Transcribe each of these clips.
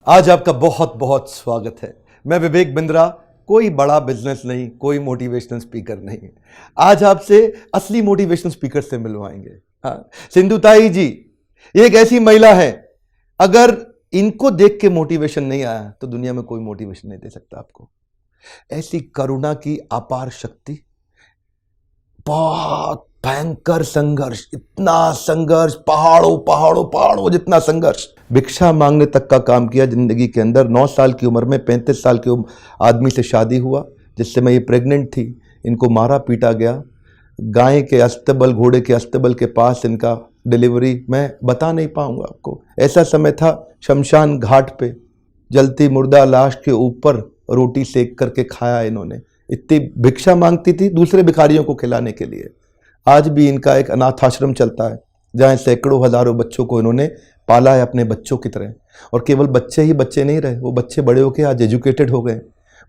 आज आपका बहुत बहुत स्वागत है। मैं विवेक बिंद्रा, कोई बड़ा बिजनेस नहीं, कोई मोटिवेशनल स्पीकर नहीं। आज आपसे असली मोटिवेशनल स्पीकर से मिलवाएंगे। हाँ, सिंधु ताई जी ये एक ऐसी महिला है, अगर इनको देख के मोटिवेशन नहीं आया तो दुनिया में कोई मोटिवेशन नहीं दे सकता आपको। ऐसी करुणा की अपार शक्ति, बहुत भयंकर संघर्ष, इतना संघर्ष, पहाड़ों पहाड़ों पहाड़ों जितना संघर्ष, भिक्षा मांगने तक का काम किया जिंदगी के अंदर। 9 साल की उम्र में 35 साल के आदमी से शादी हुआ, जिससे मैं ये प्रेग्नेंट थी। इनको मारा पीटा गया, गाय के अस्तबल, घोड़े के अस्तबल के पास इनका डिलीवरी, मैं बता नहीं पाऊंगा आपको। ऐसा समय था, शमशान घाट पे जलती मुर्दा लाश के ऊपर रोटी सेक करके खाया इन्होंने। इतनी भिक्षा मांगती थी दूसरे भिखारियों को खिलाने के लिए। आज भी इनका एक अनाथ आश्रम चलता है, जहाँ सैकड़ों हजारों बच्चों को इन्होंने पाला है अपने बच्चों की तरह। और केवल बच्चे ही बच्चे नहीं रहे, वो बच्चे बड़े होके आज एजुकेटेड हो गए,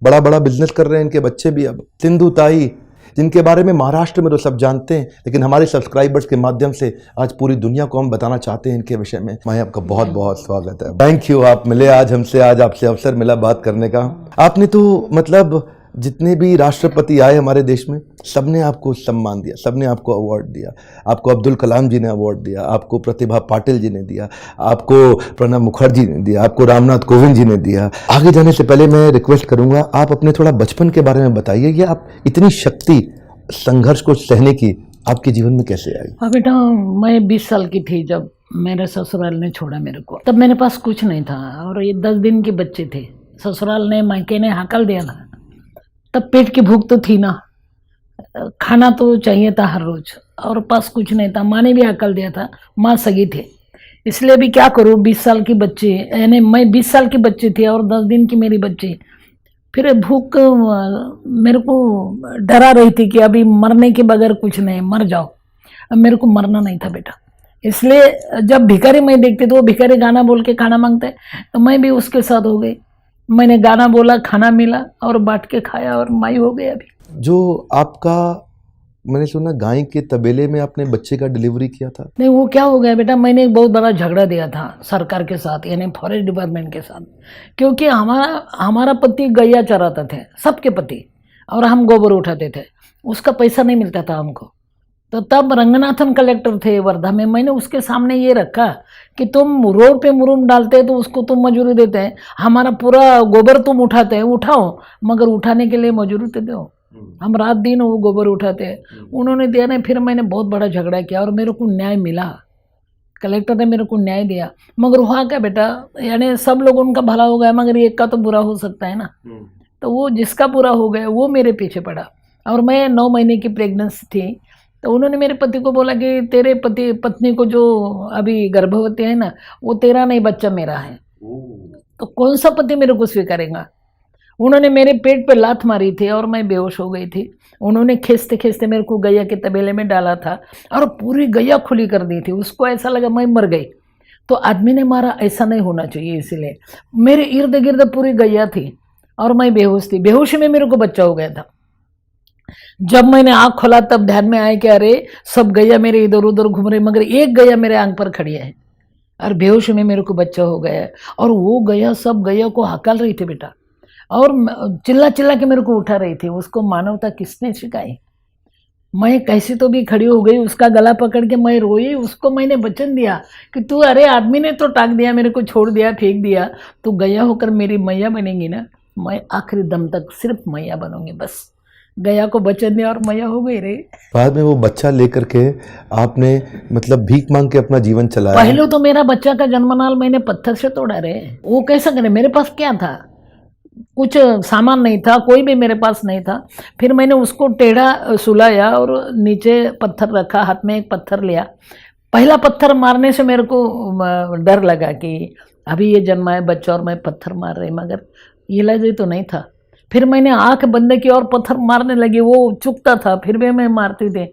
बड़ा बड़ा बिजनेस कर रहे हैं इनके बच्चे भी। अब सिंधु ताई, जिनके बारे में महाराष्ट्र में तो सब जानते हैं, लेकिन हमारे सब्सक्राइबर्स के माध्यम से आज पूरी दुनिया को हम बताना चाहते हैं इनके विषय में। मैं आपका बहुत बहुत स्वागत है। थैंक यू, आप मिले आज हमसे, आज आपसे अवसर मिला बात करने का। आपने तो मतलब जितने भी राष्ट्रपति आए हमारे देश में, सबने आपको सम्मान दिया, सबने आपको अवार्ड दिया। आपको अब्दुल कलाम जी ने अवार्ड दिया, आपको प्रतिभा पाटिल जी ने दिया, आपको प्रणब मुखर्जी ने दिया, आपको रामनाथ कोविंद जी ने दिया। आगे जाने से पहले मैं रिक्वेस्ट करूंगा, आप अपने थोड़ा बचपन के बारे में बताइए। ये आप इतनी शक्ति संघर्ष को सहने की आपके जीवन में कैसे आई? हाँ बेटा, मैं 20 साल की थी जब मेरे ससुराल ने छोड़ा मेरे को। तब मेरे पास कुछ नहीं था और ये 10 दिन के बच्चे थे। ससुराल ने, मायके ने हकल दिया था। तब पेट की भूख तो थी ना, खाना तो चाहिए था हर रोज, और पास कुछ नहीं था। माँ ने भी हकल दिया था, माँ सगी थे, इसलिए भी क्या करूँ। 20 साल की बच्ची, यानी मैं 20 साल की बच्ची थी और 10 दिन की मेरी बच्ची। फिर भूख मेरे को डरा रही थी कि अभी मरने के बगैर कुछ नहीं, मर जाओ। अब मेरे को मरना नहीं था बेटा। इसलिए जब भिखारी मैं देखती तो वो भिखारी गाना बोल के खाना मांगते, तो मैं भी उसके साथ हो गई। मैंने गाना बोला, खाना मिला और बांट के खाया और माई हो गई। अभी जो आपका, मैंने सुना गाय के तबेले में आपने बच्चे का डिलीवरी किया था। नहीं, वो क्या हो गया बेटा, मैंने एक बहुत बड़ा झगड़ा दिया था सरकार के साथ, यानी फॉरेस्ट डिपार्टमेंट के साथ। क्योंकि हमारा पति गैया चराते थे, सबके पति, और हम गोबर उठाते थे। उसका पैसा नहीं मिलता था हमको। तो तब रंगनाथन कलेक्टर थे वर्धा में, मैंने उसके सामने ये रखा कि तुम रोड पे मुरुम डालते हैं तो उसको तुम मजूरी देते हैं, हमारा पूरा गोबर तुम उठाते हैं, उठाओ, मगर उठाने के लिए मजूरी तो दो। हम रात दिन वो गोबर उठाते हैं। उन्होंने दिया नहीं। फिर मैंने बहुत बड़ा झगड़ा किया और मेरे को न्याय मिला। कलेक्टर ने मेरे को न्याय दिया। मगर हुआ क्या बेटा, यानी सब लोग उनका भला हो गया, मगर एक का तो बुरा हो सकता है ना। तो वो जिसका बुरा हो गया वो मेरे पीछे पड़ा। और मैं 9 महीने की प्रेगनेंसी थी। तो उन्होंने मेरे पति को बोला कि तेरे पत्नी को जो अभी गर्भवती है ना, वो तेरा नहीं, बच्चा मेरा है। तो कौन सा पति मेरे को स्वीकारेगा। उन्होंने मेरे पेट पे लात मारी थी और मैं बेहोश हो गई थी। उन्होंने खींचते खींचते मेरे को गैया के तबेले में डाला था और पूरी गैया खुली कर दी थी। उसको ऐसा लगा मैं मर गई। तो आदमी ने मारा, ऐसा नहीं होना चाहिए, इसलिए मेरे इर्द गिर्द पूरी गैया थी और मैं बेहोश थी। बेहोशी में मेरे को बच्चा हो गया था। जब मैंने आँख खोला तब ध्यान में आया कि अरे सब गैया मेरे इधर उधर घूम रही, मगर एक गैया मेरे आंख पर खड़ी है। और बेहोश में मेरे को बच्चा हो गया। और वो गैया सब गैया को हकल रही थी बेटा, और चिल्ला चिल्ला के मेरे को उठा रही थी। उसको मानवता किसने सिखाई। मैं कैसे तो भी खड़ी हो गई, उसका गला पकड़ के मैं रोई। उसको मैंने वचन दिया कि तू, अरे आदमी ने तो टाक दिया, मेरे को छोड़ दिया, फेंक दिया, तू गैया होकर मेरी मैया बनेगी ना। मैं आखिरी दम तक सिर्फ मैया बनूंगी, बस। गया को वचन दिया और मैया हो गई रे। बाद में वो बच्चा लेकर के आपने मतलब भीख मांग के अपना जीवन चलाया। पहले तो मेरा बच्चा का जन्मनाल मैंने पत्थर से तोड़ा रे। वो कैसा करे, मेरे पास क्या था, कुछ सामान नहीं था, कोई भी मेरे पास नहीं था। फिर मैंने उसको टेढ़ा सुलाया और नीचे पत्थर रखा, हाथ में एक पत्थर लिया। पहला पत्थर मारने से मेरे को डर लगा कि अभी ये जन्मा है बच्चा और मैं पत्थर मार रही, मगर इलाज तो नहीं था। फिर मैंने आंख बंद की और पत्थर मारने लगी। वो चुकता था, फिर भी मैं मारती थी,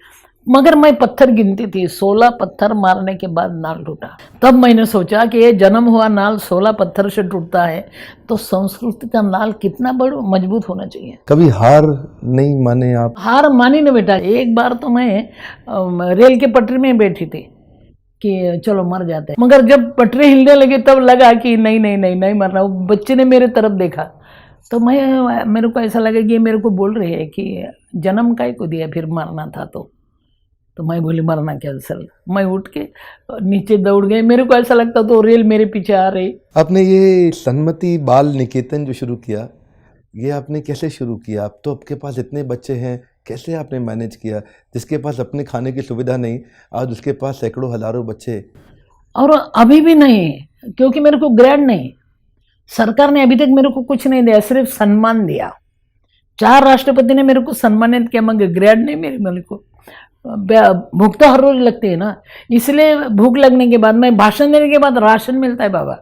मगर मैं पत्थर गिनती थी। 16 पत्थर मारने के बाद नाल टूटा। तब मैंने सोचा कि ये जन्म हुआ नाल 16 पत्थर से टूटता है, तो संस्कृति का नाल कितना बड़ा मजबूत होना चाहिए। कभी हार नहीं माने आप? हार मानी ना बेटा। एक बार तो मैं रेल के पटरी में बैठी थी कि चलो मर जाते हैं। मगर जब पटरी हिलने लगी तब लगा कि नहीं नहीं नहीं नहीं मरना। वो बच्चे ने मेरे तरफ देखा तो मेरे को ऐसा लगा कि ये मेरे को बोल रही है कि जन्म काय को दिया फिर मरना था तो मैं बोली मरना कैंसल। मैं उठ के नीचे दौड़ गई। मेरे को ऐसा लगता तो रेल मेरे पीछे आ रही। आपने ये सन्मति बाल निकेतन जो शुरू किया, ये आपने कैसे शुरू किया? अब तो आपके पास इतने बच्चे हैं, कैसे आपने मैनेज किया? जिसके पास अपने खाने की सुविधा नहीं, आज उसके पास सैकड़ों हजारों बच्चे। और अभी भी नहीं, क्योंकि मेरे को ग्रेड नहीं, सरकार ने अभी तक मेरे को कुछ नहीं दिया, सिर्फ सम्मान दिया। 4 राष्ट्रपति ने मेरे को सम्मानित किया, मगर ग्रेड नहीं मेरे को। भूख तो हर रोज लगती है ना, इसलिए भूख लगने के बाद मैं भाषण देने के बाद राशन मिलता है बाबा।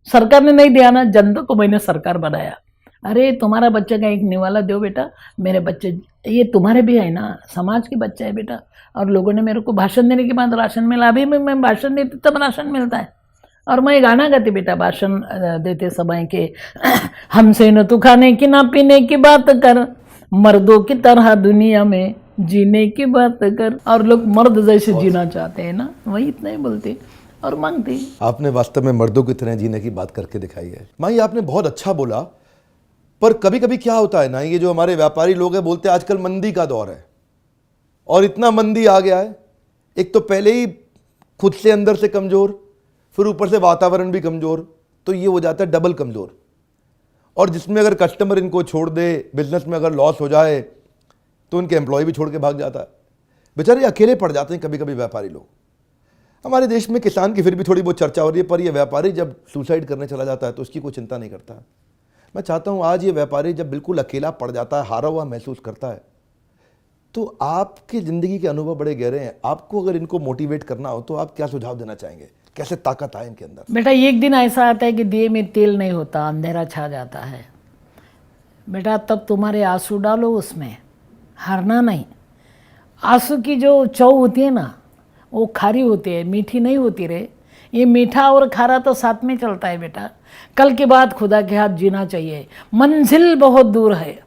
सरकार ने नहीं दिया ना, जनता को मैंने सरकार बनाया। अरे तुम्हारा बच्चे का एक निवाला दो बेटा, मेरे बच्चे ये तुम्हारे भी है ना, समाज के बच्चे है बेटा। और लोगों ने मेरे को भाषण देने के बाद राशन मिला। अभी मैं भाषण देती तब राशन मिलता है। और मैं गाना गाती बेटा भाषण देते समय के, हमसे न तू खाने की ना पीने की बात कर, मर्दों की तरह दुनिया में जीने की बात कर। और लोग मर्द जैसे जीना चाहते हैं ना, वही इतना ही बोलते और मांगते। आपने वास्तव में मर्दों की तरह जीने की बात करके दिखाई है। माँ, ये आपने बहुत अच्छा बोला, पर कभी कभी क्या होता है ना, ये जो हमारे व्यापारी लोग हैं बोलते हैं आजकल मंदी का दौर है, और इतना मंदी आ गया है, एक तो पहले ही खुद से अंदर से कमज़ोर, फिर ऊपर से वातावरण भी कमज़ोर, तो ये हो जाता है डबल कमज़ोर। और जिसमें अगर कस्टमर इनको छोड़ दे, बिजनेस में अगर लॉस हो जाए तो उनके एम्प्लॉय भी छोड़ के भाग जाता है। बेचारे अकेले पड़ जाते हैं कभी कभी व्यापारी लोग। हमारे देश में किसान की फिर भी थोड़ी बहुत चर्चा हो रही है, पर यह व्यापारी जब सुसाइड करने चला जाता है तो उसकी कोई चिंता नहीं करता। मैं चाहता हूँ आज ये व्यापारी जब बिल्कुल अकेला पड़ जाता है, हारा हुआ महसूस करता है, तो आपकी ज़िंदगी के अनुभव बड़े गहरे हैं। आपको अगर इनको मोटिवेट करना हो तो आप क्या सुझाव देना चाहेंगे? कैसे ताकत आए इनके अंदर? बेटा एक दिन ऐसा आता है कि दिए में तेल नहीं होता, अंधेरा छा जाता है बेटा, तब तुम्हारे आंसू डालो उसमें, हारना नहीं। आंसू की जो चौ होती है ना, वो खारी होती है, मीठी नहीं होती रे। ये मीठा और खारा तो साथ में चलता है बेटा। कल के बाद खुदा के हाथ जीना चाहिए। मंजिल बहुत दूर है,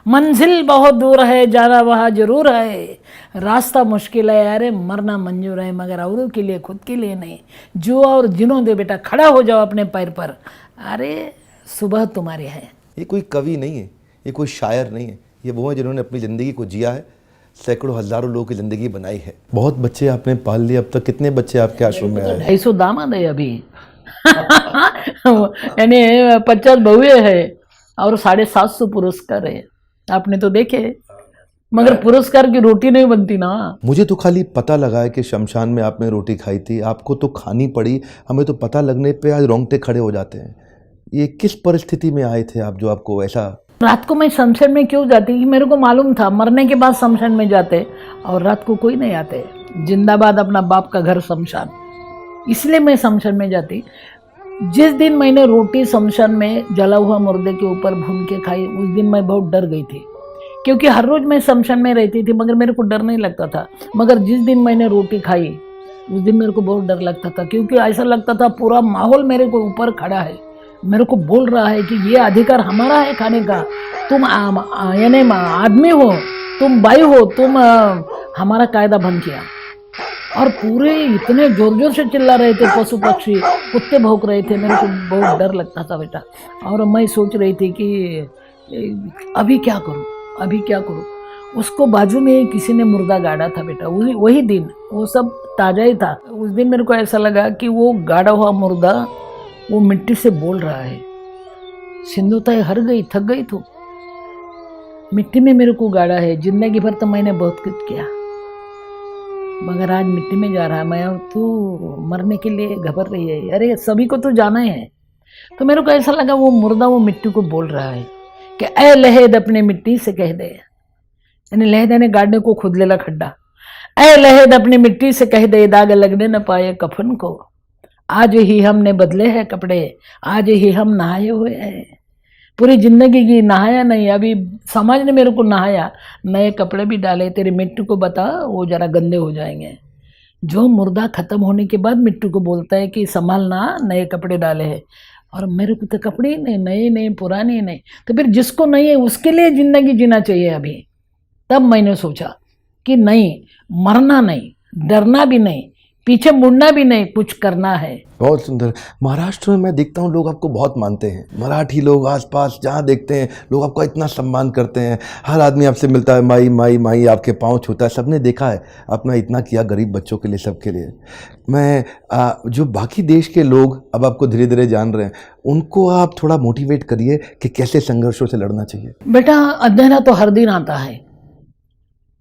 मंजिल बहुत दूर है, जाना वहाँ जरूर है। रास्ता मुश्किल है, अरे मरना मंजूर है, मगर औरों के लिए, खुद के लिए नहीं। जो और जिनो दे बेटा, खड़ा हो जाओ अपने पैर पर। अरे सुबह तुम्हारी है। ये कोई कवि नहीं है, ये कोई शायर नहीं है, ये वो है जिन्होंने अपनी ज़िंदगी को जिया है, सैकड़ों हज़ारों लोगों की ज़िंदगी बनाई है। बहुत बच्चे आपने पाल लिए, अब तक कितने बच्चे आपके आश्रम में आए? 250 दामाद है अभी। यानी 50 बहुए है और 750 पुरस्कार है। आपने तो देखे, मगर पुरस्कार की रोटी नहीं बनती ना। मुझे तो खाली पता लगा है कि शमशान में आपने रोटी खाई थी, आपको तो खानी पड़ी, हमें तो पता लगने पे आज रोंगटे खड़े हो जाते हैं। ये किस परिस्थिति में आए थे आप जो आपको ऐसा? रात को मैं शमशान में क्यों जाती, कि मेरे को मालूम था मरने के बाद शमशान में जाते और रात को कोई नहीं आते। जिंदाबाद अपना बाप का घर शमशान, इसलिए मैं शमशान में जाती। जिस दिन मैंने रोटी शमशान में जला हुआ मुर्दे के ऊपर भून के खाई, उस दिन मैं बहुत डर गई थी, क्योंकि हर रोज मैं शमशान में रहती थी मगर मेरे को डर नहीं लगता था। मगर जिस दिन मैंने रोटी खाई उस दिन मेरे को बहुत डर लगता था, क्योंकि ऐसा लगता था पूरा माहौल मेरे को ऊपर खड़ा है, मेरे को बोल रहा है कि ये अधिकार हमारा है खाने का। तुम यानी आदमी हो, तुम बाई हो, तुम हमारा कायदा भंग किया। और पूरे इतने जोर जोर से चिल्ला रहे थे, पशु पक्षी, कुत्ते भौंक रहे थे, मेरे को बहुत डर लगता था बेटा। और मैं सोच रही थी कि अभी क्या करूं, अभी क्या करूं। उसको बाजू में किसी ने मुर्दा गाड़ा था बेटा, वही दिन, वो सब ताज़ा ही था। उस दिन मेरे को ऐसा लगा कि वो गाड़ा हुआ मुर्दा वो मिट्टी से बोल रहा है, सिंधु ताई हर गई, थक गई तू, मिट्टी में मेरे को गाड़ा है। जिंदगी भर तो मैंने बहुत कुछ किया, मगर आज मिट्टी में जा रहा है मैं, तू मरने के लिए घबर रही है। अरे सभी को तो जाना है। तो मेरे को ऐसा लगा वो मुर्दा वो मिट्टी को बोल रहा है कि ऐ लहेद अपने मिट्टी से कह दे, यानी लहेद ने गाड़ने को खुद लेला खड्डा। ऐ लहेद अपनी मिट्टी से कह दे, दाग लगने न पाए कफन को, आज ही हमने बदले हैं कपड़े, आज ही हम नहाए हुए हैं। पूरी जिंदगी की नहाया नहीं, अभी समाज ने मेरे को नहाया, नए कपड़े भी डाले, तेरी मिट्टी को बता वो जरा गंदे हो जाएंगे। जो मुर्दा खत्म होने के बाद मिट्टी को बोलता है कि संभालना, नए कपड़े डाले हैं, और मेरे को तो कपड़े ही नहीं, नए नहीं, पुराने ही नहीं। तो फिर जिसको नहीं है उसके लिए जिंदगी जीना चाहिए अभी। तब मैंने सोचा कि नहीं, मरना नहीं, डरना भी नहीं, पीछे मुड़ना भी नहीं, कुछ करना है। बहुत सुंदर। महाराष्ट्र में मैं देखता हूँ लोग आपको बहुत मानते हैं, मराठी लोग आसपास जहाँ देखते हैं लोग आपका इतना सम्मान करते हैं, हर आदमी आपसे मिलता है, माई माई माई आपके पाँव छूता है। सबने देखा है आपने इतना किया गरीब बच्चों के लिए, सबके लिए। मैं जो बाकी देश के लोग अब आपको धीरे धीरे जान रहे हैं, उनको आप थोड़ा मोटिवेट करिए कि कैसे संघर्षों से लड़ना चाहिए। बेटा अंधेरा तो हर दिन आता है,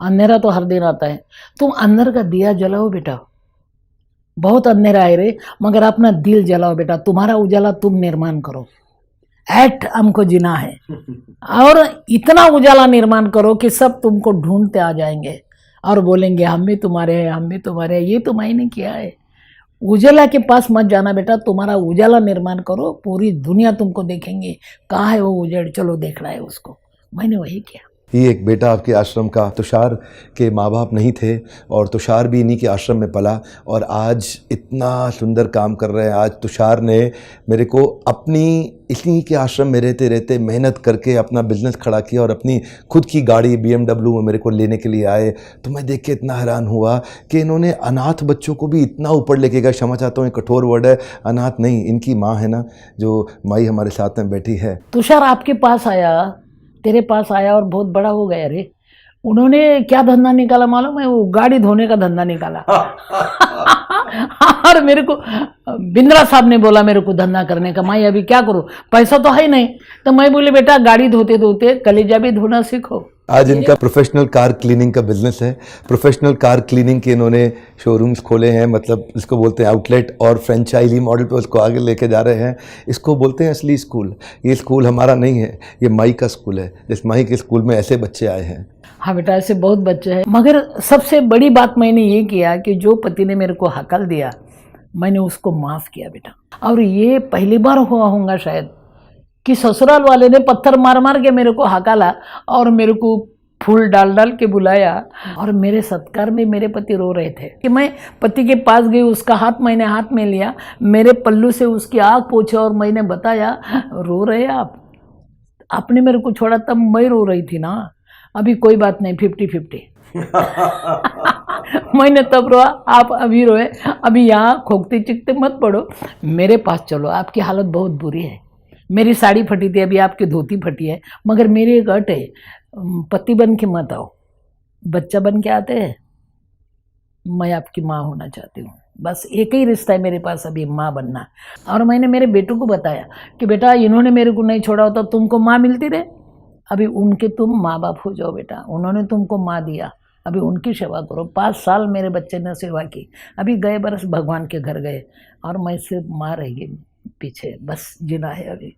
अंधेरा तो हर दिन आता है। तुम अंदर का दिया जलाओ बेटा, बहुत अंधेरा है रे, मगर अपना दिल जलाओ बेटा, तुम्हारा उजाला तुम निर्माण करो। ऐट हमको जीना है और इतना उजाला निर्माण करो कि सब तुमको ढूंढते आ जाएंगे और बोलेंगे हम भी तुम्हारे हैं, हम भी तुम्हारे हैं। ये तो मैंने किया है। उजाला के पास मत जाना बेटा, तुम्हारा उजाला निर्माण करो, पूरी दुनिया तुमको देखेंगे कहाँ है वो उजड़, चलो देखना है उसको। मैंने वही किया। ये एक बेटा आपके आश्रम का, तुषार के माँ बाप नहीं थे और तुषार भी इन्हीं के आश्रम में पला और आज इतना सुंदर काम कर रहे हैं। आज तुषार ने मेरे को अपनी इन्हीं के आश्रम में रहते रहते मेहनत करके अपना बिजनेस खड़ा किया और अपनी खुद की गाड़ी BMW में मेरे को लेने के लिए आए। तो मैं देख के इतना हैरान हुआ कि इन्होंने अनाथ बच्चों को भी इतना ऊपर लेके गया। क्षमा चाहता हूँ, कठोर वर्ड है, अनाथ नहीं, इनकी माँ है ना जो माई हमारे साथ में बैठी है। तुषार आपके पास आया, तेरे पास आया और बहुत बड़ा हो गया रे। उन्होंने क्या धंधा निकाला मालूम है? वो गाड़ी धोने का धंधा निकाला। और मेरे को बिंद्रा साहब ने बोला मेरे को धंधा करने का। मैं अभी क्या करूं, पैसा तो है ही नहीं। तो मैं बोले बेटा गाड़ी धोते धोते कलेजा भी धोना सीखो। आज इनका प्रोफेशनल कार क्लीनिंग का बिजनेस है। प्रोफेशनल कार क्लीनिंग के इन्होंने शोरूम्स खोले हैं, मतलब इसको बोलते हैं आउटलेट, और फ्रेंचाइजी मॉडल पे उसको आगे लेके जा रहे हैं। इसको बोलते हैं असली स्कूल। ये स्कूल हमारा नहीं है, ये माई का स्कूल है। जिस माई के स्कूल में ऐसे बच्चे आए हैं। हाँ बेटा, ऐसे बहुत बच्चे हैं। मगर सबसे बड़ी बात मैंने ये किया कि जो पति ने मेरे को हकल दिया मैंने उसको माफ़ किया बेटा। और ये पहली बार हुआ होगा शायद कि ससुराल वाले ने पत्थर मार मार के मेरे को हकाला और मेरे को फूल डाल डाल के बुलाया। और मेरे सत्कार में मेरे पति रो रहे थे कि मैं पति के पास गई, उसका हाथ मैंने हाथ में लिया, मेरे पल्लू से उसकी आँख पोंछी और मैंने बताया रो रहे आप, आपने मेरे को छोड़ा तब मैं रो रही थी ना। अभी कोई बात नहीं, 50-50। मैंने तब रोआ, आप अभी रोए। अभी यहाँ खोखते चिकते मत पड़ो, मेरे पास चलो। आपकी हालत बहुत बुरी है। मेरी साड़ी फटी थी, अभी आपकी धोती फटी है। मगर मेरी एक अट है, पति बन के मत आओ, बच्चा बन के आते हैं। मैं आपकी माँ होना चाहती हूँ, बस एक ही रिश्ता है मेरे पास अभी, माँ बनना। और मैंने मेरे बेटों को बताया कि बेटा इन्होंने मेरे को नहीं छोड़ा होता तुमको माँ मिलती रहे, अभी उनके तुम माँ बाप हो जाओ बेटा। उन्होंने तुमको माँ दिया, अभी उनकी सेवा करो। 5 साल मेरे बच्चे ने सेवा की, अभी गए बरस भगवान के घर गए और मैं सिर्फ माँ रहेगी पीछे, बस जीना है अभी।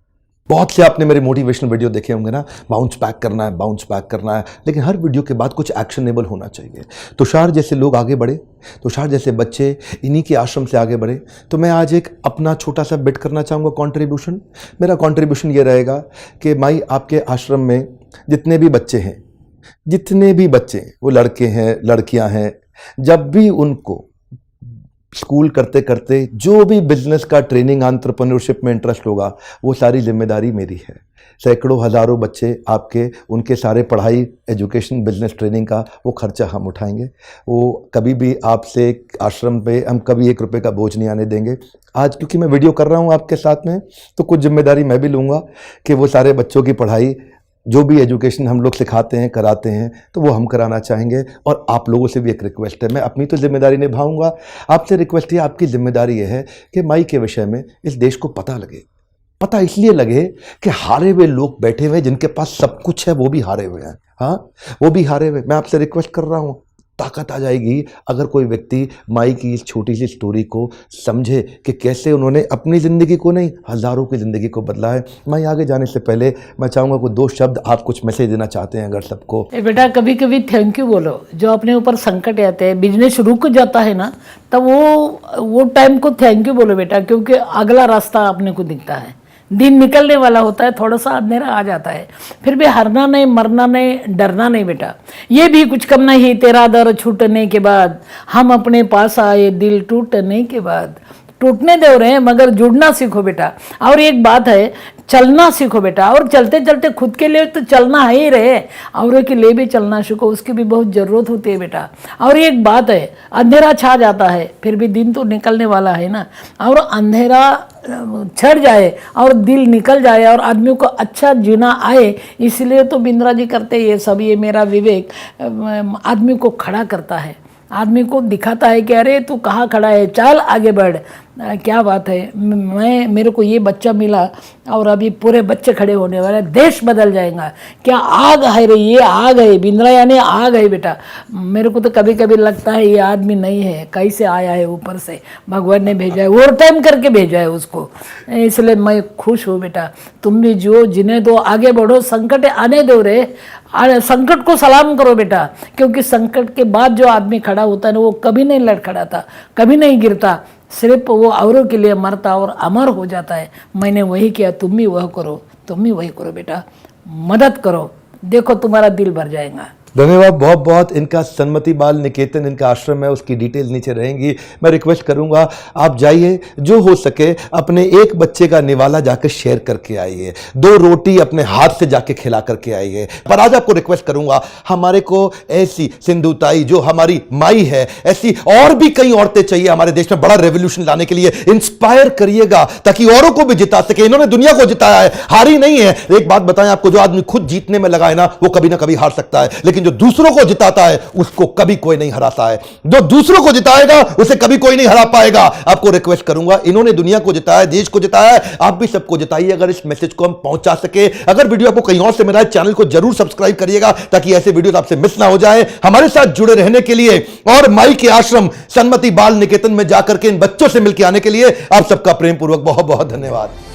बहुत से आपने मेरे मोटिवेशनल वीडियो देखे होंगे ना, बाउंस बैक करना है, बाउंस बैक करना है, लेकिन हर वीडियो के बाद कुछ एक्शनेबल होना चाहिए। तुषार जैसे लोग आगे बढ़े, तुषार जैसे बच्चे इन्हीं के आश्रम से आगे बढ़े। तो मैं आज एक अपना छोटा सा बिट करना चाहूँगा, कंट्रीब्यूशन। मेरा कंट्रीब्यूशन ये रहेगा कि माई आपके आश्रम में जितने भी बच्चे हैं, जितने भी बच्चे, वो लड़के हैं लड़कियां हैं, जब भी उनको स्कूल करते करते जो भी बिजनेस का ट्रेनिंग एंटरप्रेन्योरशिप में इंटरेस्ट होगा, वो सारी जिम्मेदारी मेरी है। सैकड़ों हज़ारों बच्चे आपके, उनके सारे पढ़ाई, एजुकेशन, बिजनेस ट्रेनिंग का वो खर्चा हम उठाएंगे। वो कभी भी आपसे आश्रम पे हम कभी 1 रुपये का बोझ नहीं आने देंगे। आज क्योंकि मैं वीडियो कर रहा हूँ आपके साथ में, तो कुछ जिम्मेदारी मैं भी लूँगा कि वो सारे बच्चों की पढ़ाई, जो भी एजुकेशन हम लोग सिखाते हैं कराते हैं, तो वो हम कराना चाहेंगे। और आप लोगों से भी एक रिक्वेस्ट है, मैं अपनी तो जिम्मेदारी निभाऊंगा, आपसे रिक्वेस्ट है, आपकी जिम्मेदारी ये है कि माई के विषय में इस देश को पता लगे। पता इसलिए लगे कि हारे हुए लोग बैठे हुए हैं, जिनके पास सब कुछ है वो भी हारे हुए हैं। हाँ, वो भी हारे हुए। मैं आपसे रिक्वेस्ट कर रहा हूँ, ताकत आ जाएगी अगर कोई व्यक्ति माई की इस छोटी सी स्टोरी को समझे कि कैसे उन्होंने अपनी ज़िंदगी को नहीं, हज़ारों की ज़िंदगी को बदला है। मैं आगे जाने से पहले मैं चाहूँगा कोई 2 शब्द आप कुछ मैसेज देना चाहते हैं अगर सबको। बेटा कभी कभी थैंक यू बोलो। जो अपने ऊपर संकट आते हैं, बिजनेस रुक जाता है ना, तब वो टाइम को थैंक यू बोलो बेटा, क्योंकि अगला रास्ता अपने को दिखता है। दिन निकलने वाला होता है, थोड़ा सा अंधेरा आ जाता है, फिर भी हारना नहीं, मरना नहीं, डरना नहीं बेटा। ये भी कुछ कम नहीं, तेरा दर छूटने के बाद हम अपने पास आए, दिल टूटने के बाद। टूटने दे रहे हैं मगर जुड़ना सीखो बेटा। और एक बात है, चलना सीखो बेटा, और चलते चलते खुद के लिए तो चलना है ही रहे, औरों के लिए भी चलना सीखो, उसकी भी बहुत ज़रूरत होती है बेटा। और एक बात है, अंधेरा छा जाता है फिर भी दिन तो निकलने वाला है ना, और अंधेरा छड़ जाए और दिल निकल जाए और आदमी को अच्छा जीना आए, इसलिए तो बिंद्रा जी करते ये सब। ये मेरा विवेक आदमी को खड़ा करता है, आदमी को दिखाता है कि अरे तू कहाँ खड़ा है, चल आगे बढ़। क्या बात है, मेरे को ये बच्चा मिला और अभी पूरे बच्चे खड़े होने वाले, देश बदल जाएगा। क्या आग है रे, ये आग है, बिंद्रा यानी आग है बेटा। मेरे को तो कभी कभी लगता है ये आदमी नहीं है, कैसे आया है ऊपर से, भगवान ने भेजा है, ओवर टाइम करके भेजा है उसको। इसलिए मैं खुश हूँ बेटा, तुम भी जो जिन्हें दो, आगे बढ़ो, संकट आने दो रे, संकट को सलाम करो बेटा, क्योंकि संकट के बाद जो आदमी खड़ा होता है ना, वो कभी नहीं लड़खड़ाता, कभी नहीं गिरता, सिर्फ वो औरों के लिए मरता और अमर हो जाता है। मैंने वही किया, तुम भी वह करो, तुम भी वही करो बेटा, मदद करो, देखो तुम्हारा दिल भर जाएगा। धन्यवाद बहुत बहुत। इनका सन्मति बाल निकेतन इनका आश्रम है, उसकी डिटेल नीचे रहेंगी। मैं रिक्वेस्ट करूंगा आप जाइए, जो हो सके अपने एक बच्चे का निवाला जाकर शेयर करके आइए, 2 रोटी अपने हाथ से जाके खिला करके आइए। पर आज आपको रिक्वेस्ट करूंगा, हमारे को ऐसी सिंधुताई जो हमारी माई है, ऐसी और भी कई औरतें चाहिए हमारे देश में बड़ा रेवोल्यूशन लाने के लिए। इंस्पायर करिएगा ताकि औरों को भी जिता सके। इन्होंने दुनिया को जिताया है, हारी नहीं है। एक बात बताएं आपको, जो आदमी खुद जीतने में लगा है ना, वो कभी ना कभी हार सकता है, लेकिन जो दूसरों को जिताता है उसको कभी कोई नहीं हराता है। जो दूसरों को जिताएगा उसे कभी कोई नहीं हरा पाएगा। आपको रिक्वेस्ट करूंगा, इन्होंने दुनिया को जिताया, देश को जिताया है, आप भी सबको जिताइए अगर इस मैसेज को हम पहुंचा सके। अगर वीडियो आपको कहीं और से मिला है, चैनल को जरूर सब्सक्राइब करिएगा ताकि ऐसे वीडियो आपसे मिस ना हो जाए। हमारे साथ जुड़े रहने के लिए और माई के आश्रम सन्मति बाल निकेतन में जाकर के इन बच्चों से मिलकर आने के लिए आप सबका प्रेम पूर्वक बहुत बहुत धन्यवाद।